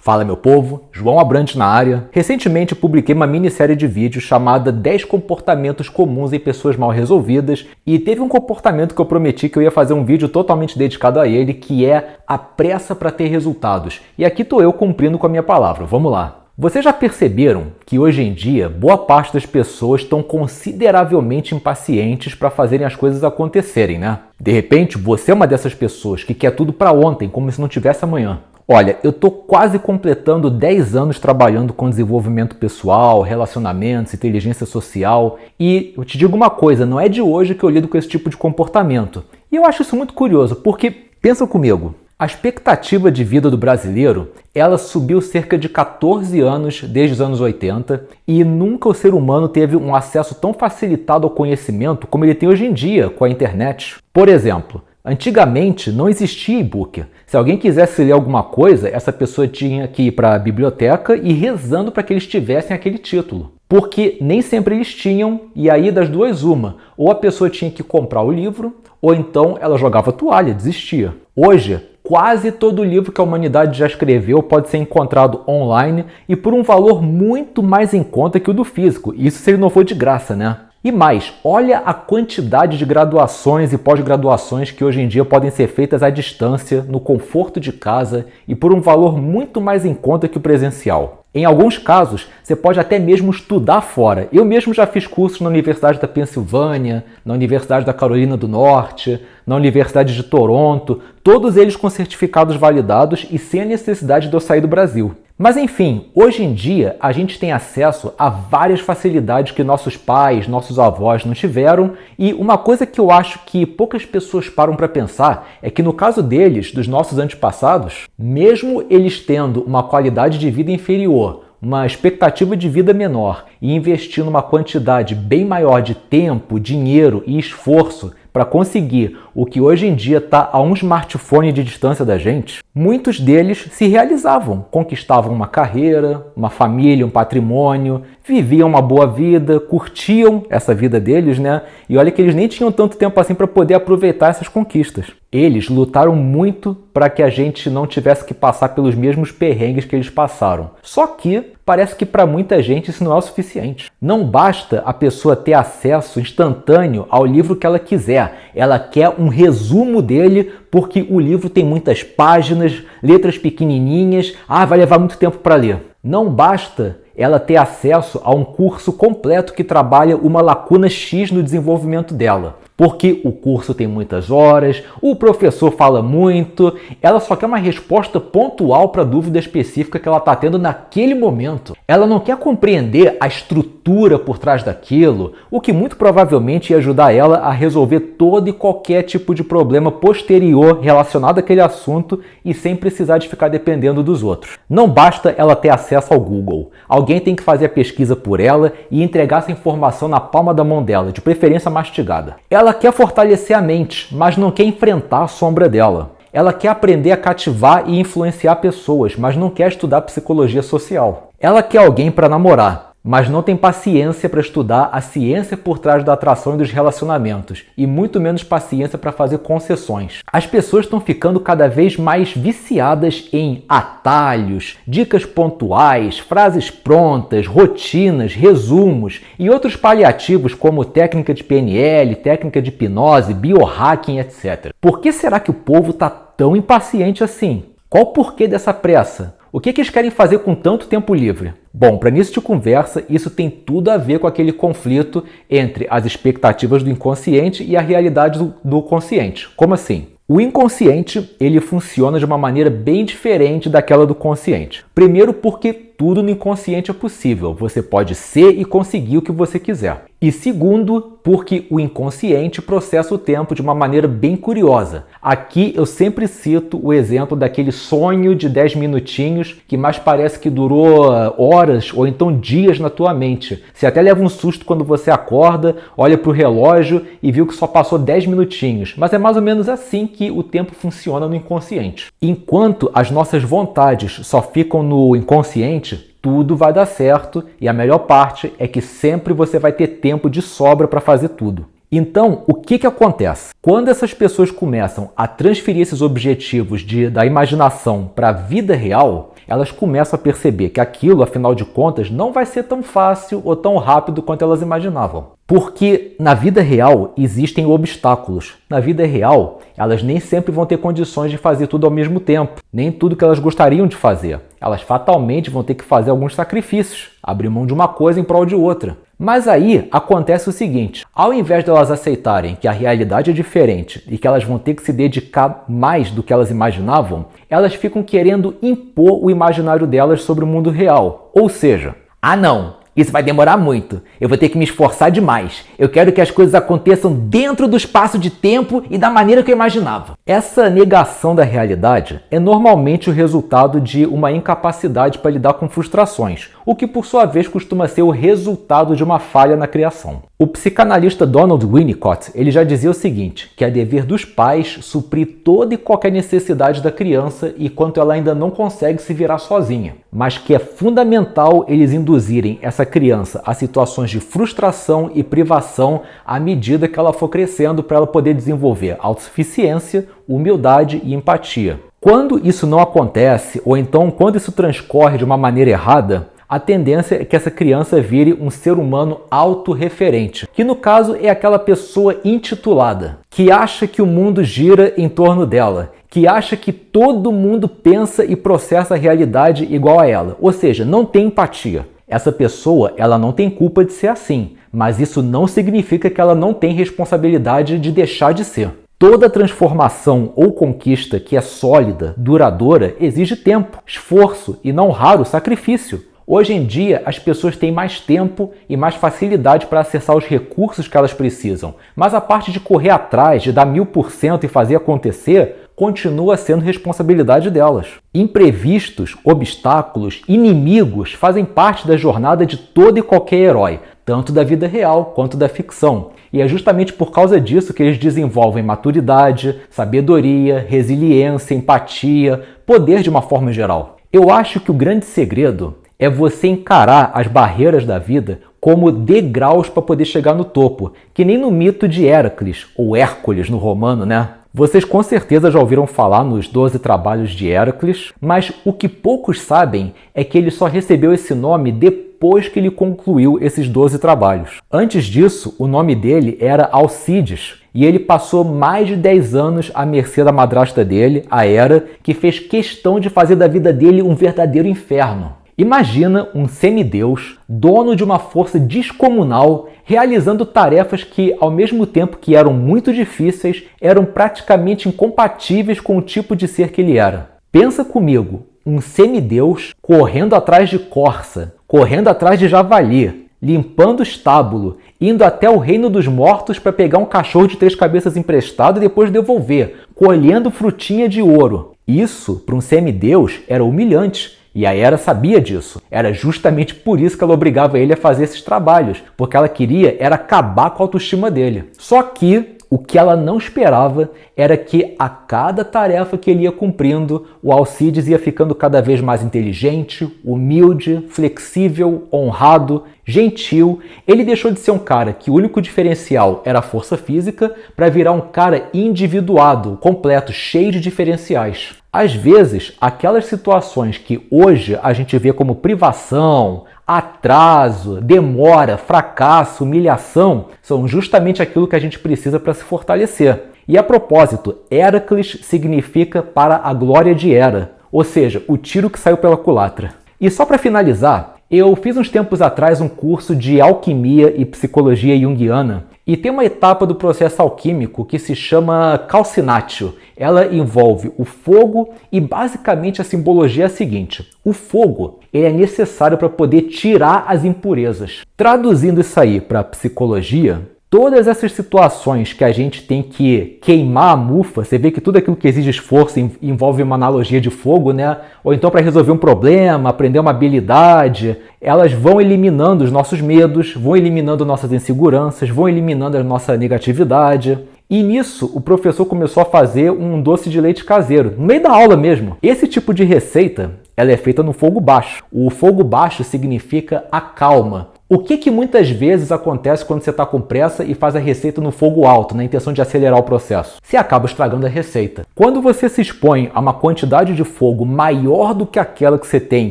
Fala meu povo, João Abrantes na área. Recentemente publiquei uma minissérie de vídeos chamada 10 comportamentos comuns em pessoas mal resolvidas e teve um comportamento que eu prometi que eu ia fazer um vídeo totalmente dedicado a ele, que é a pressa para ter resultados. E aqui estou eu cumprindo com a minha palavra, vamos lá. Vocês já perceberam que hoje em dia boa parte das pessoas estão consideravelmente impacientes para fazerem as coisas acontecerem, né? De repente, você é uma dessas pessoas que quer tudo para ontem, como se não tivesse amanhã. Olha, eu tô quase completando 10 anos trabalhando com desenvolvimento pessoal, relacionamentos, inteligência social e eu te digo uma coisa, não é de hoje que eu lido com esse tipo de comportamento. E eu acho isso muito curioso, porque, pensa comigo, a expectativa de vida do brasileiro, ela subiu cerca de 14 anos desde os anos 80 e nunca o ser humano teve um acesso tão facilitado ao conhecimento como ele tem hoje em dia com a internet. Por exemplo, antigamente não existia e-book. Se alguém quisesse ler alguma coisa, essa pessoa tinha que ir para a biblioteca e ir rezando para que eles tivessem aquele título. Porque nem sempre eles tinham, e aí das duas uma. Ou a pessoa tinha que comprar o livro, ou então ela jogava a toalha, desistia. Hoje, quase todo livro que a humanidade já escreveu pode ser encontrado online e por um valor muito mais em conta que o do físico. Isso se ele não for de graça, né? E mais, olha a quantidade de graduações e pós-graduações que hoje em dia podem ser feitas à distância, no conforto de casa e por um valor muito mais em conta que o presencial. Em alguns casos, você pode até mesmo estudar fora. Eu mesmo já fiz cursos na Universidade da Pensilvânia, na Universidade da Carolina do Norte, na Universidade de Toronto, todos eles com certificados validados e sem a necessidade de eu sair do Brasil. Mas enfim, hoje em dia a gente tem acesso a várias facilidades que nossos pais, nossos avós não tiveram e uma coisa que eu acho que poucas pessoas param para pensar é que no caso deles, dos nossos antepassados, mesmo eles tendo uma qualidade de vida inferior, uma expectativa de vida menor e investindo uma quantidade bem maior de tempo, dinheiro e esforço para conseguir o que hoje em dia está a um smartphone de distância da gente, muitos deles se realizavam, conquistavam uma carreira, uma família, um patrimônio, viviam uma boa vida, curtiam essa vida deles, né? E olha que eles nem tinham tanto tempo assim para poder aproveitar essas conquistas. Eles lutaram muito para que a gente não tivesse que passar pelos mesmos perrengues que eles passaram. Só que parece que para muita gente isso não é o suficiente. Não basta a pessoa ter acesso instantâneo ao livro que ela quiser. Ela quer um resumo dele porque o livro tem muitas páginas, letras pequenininhas. Vai levar muito tempo para ler. Não basta ela ter acesso a um curso completo que trabalha uma lacuna X no desenvolvimento dela. Porque o curso tem muitas horas, o professor fala muito, ela só quer uma resposta pontual para a dúvida específica que ela está tendo naquele momento. Ela não quer compreender a estrutura por trás daquilo, o que muito provavelmente ia ajudar ela a resolver todo e qualquer tipo de problema posterior relacionado àquele assunto e sem precisar de ficar dependendo dos outros. Não basta ela ter acesso ao Google. Alguém tem que fazer a pesquisa por ela e entregar essa informação na palma da mão dela, de preferência mastigada. Ela quer fortalecer a mente, mas não quer enfrentar a sombra dela. Ela quer aprender a cativar e influenciar pessoas, mas não quer estudar psicologia social. Ela quer alguém para namorar, mas não tem paciência para estudar a ciência por trás da atração e dos relacionamentos, e muito menos paciência para fazer concessões. As pessoas estão ficando cada vez mais viciadas em atalhos, dicas pontuais, frases prontas, rotinas, resumos e outros paliativos como técnica de PNL, técnica de hipnose, biohacking, etc. Por que será que o povo está tão impaciente assim? Qual o porquê dessa pressa? O que eles querem fazer com tanto tempo livre? Bom, para início de conversa, isso tem tudo a ver com aquele conflito entre as expectativas do inconsciente e a realidade do consciente. Como assim? O inconsciente, ele funciona de uma maneira bem diferente daquela do consciente. Primeiro porque tudo no inconsciente é possível. Você pode ser e conseguir o que você quiser. E segundo, porque o inconsciente processa o tempo de uma maneira bem curiosa. Aqui eu sempre cito o exemplo daquele sonho de 10 minutinhos que mais parece que durou horas ou então dias na tua mente. Você até leva um susto quando você acorda, olha para o relógio e viu que só passou 10 minutinhos. Mas é mais ou menos assim que o tempo funciona no inconsciente. Enquanto as nossas vontades só ficam no inconsciente, tudo vai dar certo e a melhor parte é que sempre você vai ter tempo de sobra para fazer tudo. Então, o que acontece? Quando essas pessoas começam a transferir esses objetivos da imaginação para a vida real, elas começam a perceber que aquilo, afinal de contas, não vai ser tão fácil ou tão rápido quanto elas imaginavam. Porque na vida real existem obstáculos. Na vida real, elas nem sempre vão ter condições de fazer tudo ao mesmo tempo. Nem tudo que elas gostariam de fazer. Elas fatalmente vão ter que fazer alguns sacrifícios, abrir mão de uma coisa em prol de outra. Mas aí acontece o seguinte, ao invés de elas aceitarem que a realidade é diferente e que elas vão ter que se dedicar mais do que elas imaginavam, elas ficam querendo impor o imaginário delas sobre o mundo real. Ou seja, não, isso vai demorar muito, eu vou ter que me esforçar demais, eu quero que as coisas aconteçam dentro do espaço de tempo e da maneira que eu imaginava. Essa negação da realidade é normalmente o resultado de uma incapacidade para lidar com frustrações, o que por sua vez costuma ser o resultado de uma falha na criação. O psicanalista Donald Winnicott, ele já dizia o seguinte, que é dever dos pais suprir toda e qualquer necessidade da criança enquanto ela ainda não consegue se virar sozinha, mas que é fundamental eles induzirem essa criança a situações de frustração e privação à medida que ela for crescendo para ela poder desenvolver autossuficiência, humildade e empatia. Quando isso não acontece, ou então quando isso transcorre de uma maneira errada, a tendência é que essa criança vire um ser humano autorreferente, que no caso é aquela pessoa intitulada, que acha que o mundo gira em torno dela, que acha que todo mundo pensa e processa a realidade igual a ela, ou seja, não tem empatia. Essa pessoa, ela não tem culpa de ser assim, mas isso não significa que ela não tem responsabilidade de deixar de ser. Toda transformação ou conquista que é sólida, duradoura, exige tempo, esforço e, não raro, sacrifício. Hoje em dia, as pessoas têm mais tempo e mais facilidade para acessar os recursos que elas precisam, mas a parte de correr atrás, de dar 1000% e fazer acontecer, continua sendo responsabilidade delas. Imprevistos, obstáculos, inimigos fazem parte da jornada de todo e qualquer herói, tanto da vida real quanto da ficção. E é justamente por causa disso que eles desenvolvem maturidade, sabedoria, resiliência, empatia, poder de uma forma geral. Eu acho que o grande segredo é você encarar as barreiras da vida como degraus para poder chegar no topo, que nem no mito de Héracles, ou Hércules no romano, né? Vocês com certeza já ouviram falar nos 12 trabalhos de Héracles, mas o que poucos sabem é que ele só recebeu esse nome depois que ele concluiu esses 12 trabalhos. Antes disso, o nome dele era Alcides, e ele passou mais de 10 anos à mercê da madrasta dele, a Hera, que fez questão de fazer da vida dele um verdadeiro inferno. Imagina um semideus, dono de uma força descomunal, realizando tarefas que, ao mesmo tempo que eram muito difíceis, eram praticamente incompatíveis com o tipo de ser que ele era. Pensa comigo, um semideus correndo atrás de corça, correndo atrás de javali, limpando o estábulo, indo até o reino dos mortos para pegar um cachorro de 3 cabeças emprestado e depois devolver, colhendo frutinha de ouro. Isso, para um semideus, era humilhante. E a Hera sabia disso. Era justamente por isso que ela obrigava ele a fazer esses trabalhos, porque ela queria era acabar com a autoestima dele. Só que o que ela não esperava era que a cada tarefa que ele ia cumprindo, o Alcides ia ficando cada vez mais inteligente, humilde, flexível, honrado, gentil. Ele deixou de ser um cara que o único diferencial era a força física para virar um cara individuado, completo, cheio de diferenciais. Às vezes, aquelas situações que hoje a gente vê como privação, atraso, demora, fracasso, humilhação, são justamente aquilo que a gente precisa para se fortalecer. E a propósito, Héracles significa para a glória de Hera, ou seja, o tiro que saiu pela culatra. E só para finalizar, eu fiz uns tempos atrás um curso de alquimia e psicologia junguiana, e tem uma etapa do processo alquímico que se chama calcinatio. Ela envolve o fogo e basicamente a simbologia é a seguinte: o fogo ele é necessário para poder tirar as impurezas. Traduzindo isso aí para a psicologia, todas essas situações que a gente tem que queimar a mufa, você vê que tudo aquilo que exige esforço envolve uma analogia de fogo, né? Ou então para resolver um problema, aprender uma habilidade, elas vão eliminando os nossos medos, vão eliminando nossas inseguranças, vão eliminando a nossa negatividade. E nisso, o professor começou a fazer um doce de leite caseiro, no meio da aula mesmo. Esse tipo de receita, ela é feita no fogo baixo. O fogo baixo significa a calma. O que muitas vezes acontece quando você está com pressa e faz a receita no fogo alto, na intenção de acelerar o processo? Você acaba estragando a receita. Quando você se expõe a uma quantidade de fogo maior do que aquela que você tem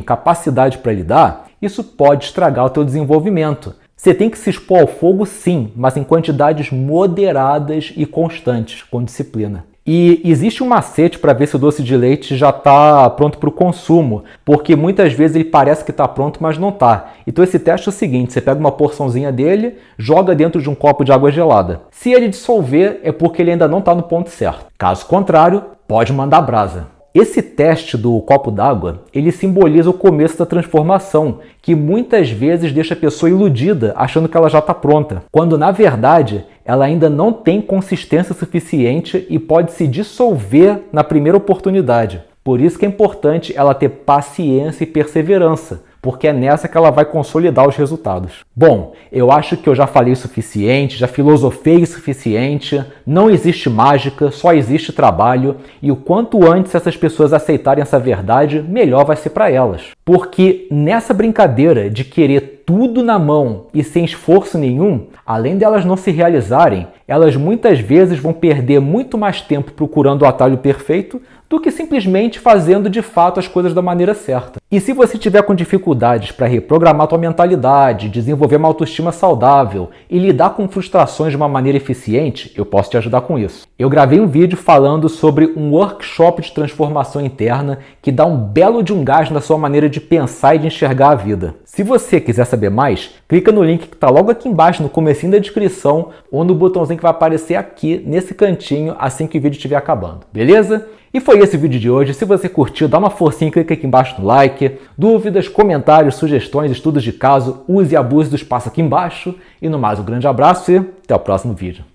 capacidade para lidar, isso pode estragar o teu desenvolvimento. Você tem que se expor ao fogo sim, mas em quantidades moderadas e constantes, com disciplina. E existe um macete para ver se o doce de leite já está pronto para o consumo, porque muitas vezes ele parece que está pronto, mas não está. Então esse teste é o seguinte, você pega uma porçãozinha dele, joga dentro de um copo de água gelada. Se ele dissolver, é porque ele ainda não está no ponto certo. Caso contrário, pode mandar brasa. Esse teste do copo d'água, ele simboliza o começo da transformação, que muitas vezes deixa a pessoa iludida, achando que ela já está pronta, quando na verdade ela ainda não tem consistência suficiente e pode se dissolver na primeira oportunidade. Por isso que é importante ela ter paciência e perseverança, porque é nessa que ela vai consolidar os resultados. Bom, eu acho que eu já falei o suficiente, já filosofei o suficiente, não existe mágica, só existe trabalho, e o quanto antes essas pessoas aceitarem essa verdade, melhor vai ser para elas. Porque nessa brincadeira de querer tudo na mão e sem esforço nenhum, além delas não se realizarem, elas muitas vezes vão perder muito mais tempo procurando o atalho perfeito do que simplesmente fazendo de fato as coisas da maneira certa. E se você tiver com dificuldades para reprogramar sua mentalidade, desenvolver uma autoestima saudável e lidar com frustrações de uma maneira eficiente, eu posso te ajudar com isso. Eu gravei um vídeo falando sobre um workshop de transformação interna que dá um belo de um gás na sua maneira de pensar e de enxergar a vida. Se você quiser saber mais, clica no link que está logo aqui embaixo no comecinho da descrição ou no botãozinho que vai aparecer aqui nesse cantinho assim que o vídeo estiver acabando, beleza? E foi esse o vídeo de hoje. Se você curtiu, dá uma forcinha e clica aqui embaixo no like. Dúvidas, comentários, sugestões, estudos de caso, use e abuse do espaço aqui embaixo. E no mais, um grande abraço e até o próximo vídeo.